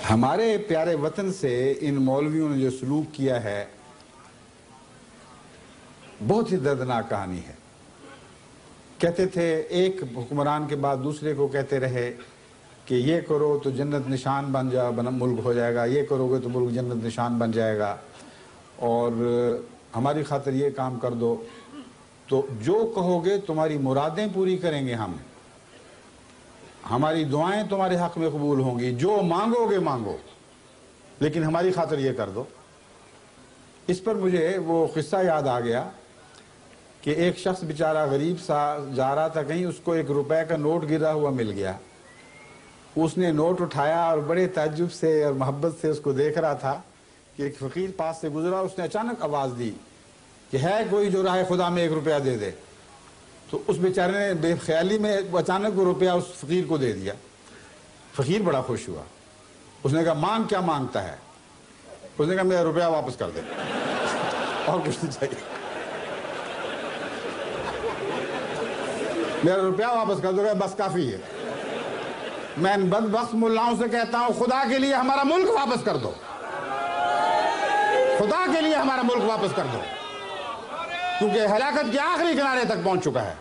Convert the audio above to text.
ہمارے پیارے وطن سے ان مولویوں نے جو سلوک کیا ہے بہت ہی دردناک کہانی ہے۔ کہتے تھے ایک حکمران کے بعد دوسرے کو کہتے رہے کہ یہ کرو تو جنت نشان بن ملک ہو جائے گا، یہ کرو گے تو ملک جنت نشان بن جائے گا، اور ہماری خاطر یہ کام کر دو، تو جو کہو گے تمہاری مرادیں پوری کریں گے، ہماری دعائیں تمہارے حق میں قبول ہوں گی، جو مانگو گے مانگو، لیکن ہماری خاطر یہ کر دو۔ اس پر مجھے وہ قصہ یاد آ گیا کہ ایک شخص بیچارہ غریب سا جا رہا تھا کہیں، اس کو 1 روپے کا نوٹ گرا ہوا مل گیا۔ اس نے نوٹ اٹھایا اور بڑے تعجب سے اور محبت سے اس کو دیکھ رہا تھا کہ ایک فقیر پاس سے گزرا، اس نے اچانک آواز دی کہ ہے کوئی جو راہ خدا میں 1 روپیہ دے دے؟ تو اس بیچارے نے بے خیالی میں اچانک وہ روپیہ اس فقیر کو دے دیا۔ فقیر بڑا خوش ہوا، اس نے کہا مانگ کیا مانگتا ہے؟ اس نے کہا میرا روپیہ واپس کر دے، اور کچھ نہیں چاہیے، میرا روپیہ واپس کر دو، گا بس کافی ہے۔ میں ان بدبخت ملاؤں سے کہتا ہوں خدا کے لیے ہمارا ملک واپس کر دو، خدا کے لیے ہمارا ملک واپس کر دو، کیونکہ ہلاکت کے آخری کنارے تک پہنچ چکا ہے۔